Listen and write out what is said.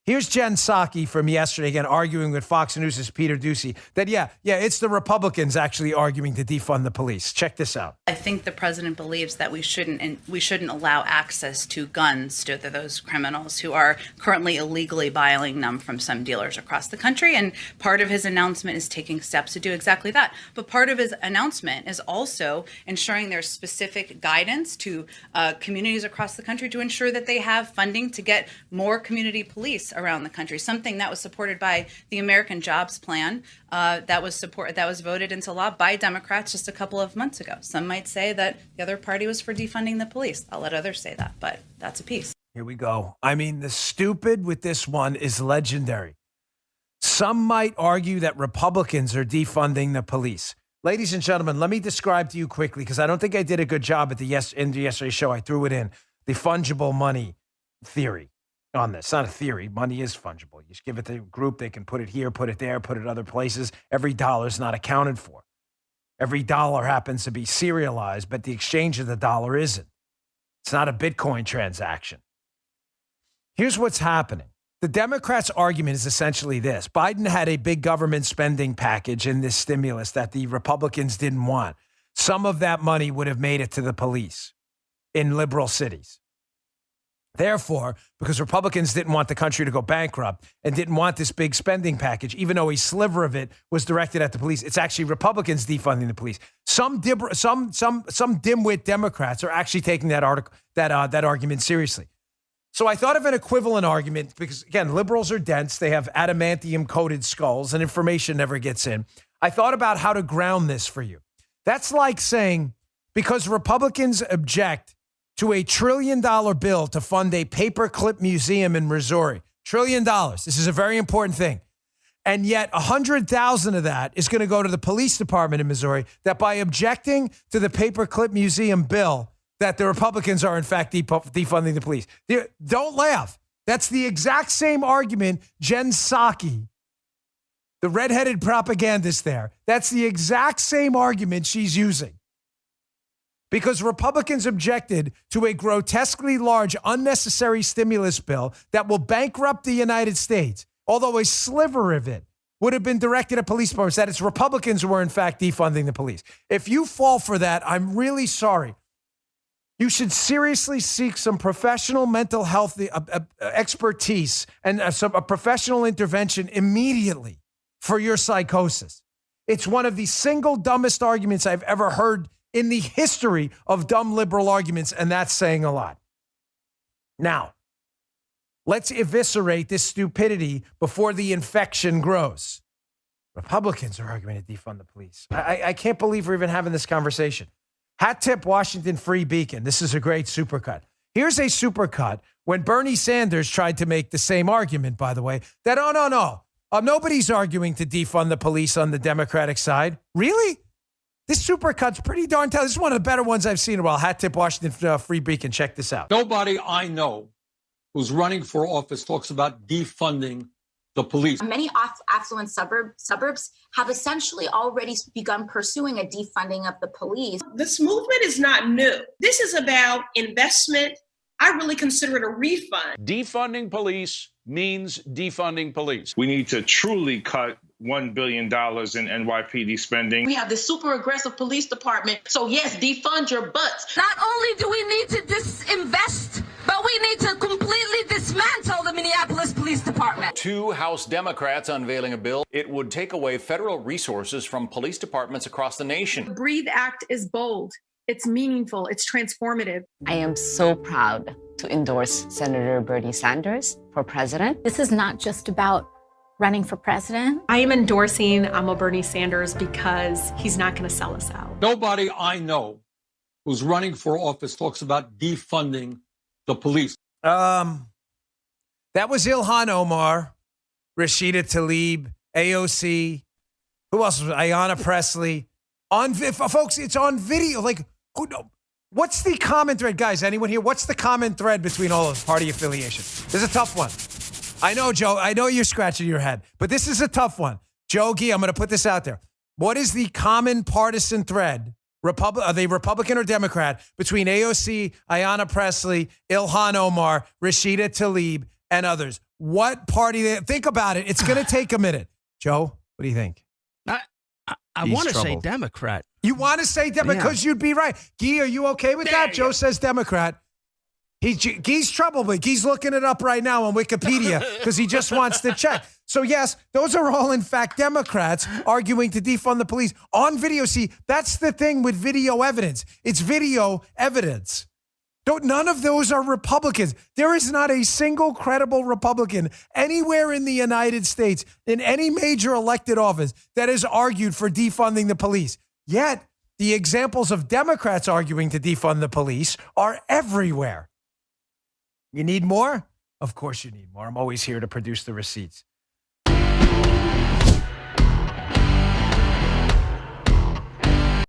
Here's Jen Psaki from yesterday, again, arguing with Fox News' Peter Doocy that, it's the Republicans actually arguing to defund the police. Check this out. I think the president believes that we shouldn't allow access to guns to those criminals who are currently illegally buying them from some dealers across the country. And part of his announcement is taking steps to do exactly that. But part of his announcement is also ensuring there's specific guidance to communities across the country to ensure that they have funding to get more community police around the country, something that was supported by the American Jobs Plan that was voted into law by Democrats just a couple of months ago. Some might say that the other party was for defunding the police. I'll let others say that, but that's a piece. Here we go. I mean, the stupid with this one is legendary. Some might argue that Republicans are defunding the police. Ladies and gentlemen, let me describe to you quickly, because I don't think I did a good job at in the yesterday's show. I threw it in, the fungible money theory on this. It's not a theory. Money is fungible. You just give it to a group. They can put it here, put it there, put it other places. Every dollar is not accounted for. Every dollar happens to be serialized, but the exchange of the dollar isn't. It's not a Bitcoin transaction. Here's what's happening. The Democrats' argument is essentially this. Biden had a big government spending package in this stimulus that the Republicans didn't want. Some of that money would have made it to the police in liberal cities. Therefore, because Republicans didn't want the country to go bankrupt and didn't want this big spending package, even though a sliver of it was directed at the police, it's actually Republicans defunding the police. Some dimwit Democrats are actually taking that argument seriously. So I thought of an equivalent argument because, again, liberals are dense. They have adamantium-coated skulls and information never gets in. I thought about how to ground this for you. That's like saying because Republicans object to a $1 trillion bill to fund a paperclip museum in Missouri. $1 trillion. This is a very important thing. And yet 100,000 of that is going to go to the police department in Missouri, that by objecting to the paperclip museum bill, that the Republicans are in fact defunding the police. Don't laugh. That's the exact same argument Jen Psaki, the redheaded propagandist there, that's the exact same argument she's using. Because Republicans objected to a grotesquely large, unnecessary stimulus bill that will bankrupt the United States, although a sliver of it would have been directed at police departments, that it's Republicans who were in fact defunding the police. If you fall for that, I'm really sorry. You should seriously seek some professional mental health expertise and a professional intervention immediately for your psychosis. It's one of the single dumbest arguments I've ever heard in the history of dumb liberal arguments, and that's saying a lot. Now, let's eviscerate this stupidity before the infection grows. Republicans are arguing to defund the police. I can't believe we're even having this conversation. Hat tip Washington Free Beacon. This is a great supercut. Here's a supercut when Bernie Sanders tried to make the same argument, by the way, that, nobody's arguing to defund the police on the Democratic side. Really? This supercut's pretty darn tough. This is one of the better ones I've seen in a while. Hat tip Washington Free Beacon. Check this out. Nobody I know who's running for office talks about defunding the police. Many affluent suburbs have essentially already begun pursuing a defunding of the police. This movement is not new. This is about investment. I really consider it a refund. Defunding police means defunding police. We need to truly cut $1 billion in NYPD spending. We have this super aggressive police department. So yes, defund your butts. Not only do we need to disinvest, but we need to completely dismantle the Minneapolis Police Department. 2 House Democrats unveiling a bill. It would take away federal resources from police departments across the nation. The Breathe Act is bold. It's meaningful. It's transformative. I am so proud to endorse Senator Bernie Sanders for president. This is not just about running for president. I am endorsing Bernie Sanders because he's not going to sell us out. Nobody I know who's running for office talks about defunding the police. That was Ilhan Omar, Rashida Tlaib, AOC. Who else was Ayanna Pressley? Folks, it's on video. What's the common thread? Guys, anyone here? What's the common thread between all of us? Party affiliation. This is a tough one. I know, Joe. I know you're scratching your head, but this is a tough one. Joe Gee, I'm going to put this out there. What is the common partisan thread, are they Republican or Democrat, between AOC, Ayanna Pressley, Ilhan Omar, Rashida Tlaib, and others? what party they think about it. It's going to take a minute. Joe, what do you think? I want to say Democrat. You want to say Democrat because you'd be right. Guy, are you okay with that? Joe says Democrat. Guy's trouble, but Guy's looking it up right now on Wikipedia because he just wants to check. So yes, those are all in fact Democrats arguing to defund the police on video. See, that's the thing with video evidence. It's video evidence. None of those are Republicans. There is not a single credible Republican anywhere in the United States in any major elected office that has argued for defunding the police. Yet, the examples of Democrats arguing to defund the police are everywhere. You need more? Of course you need more. I'm always here to produce the receipts.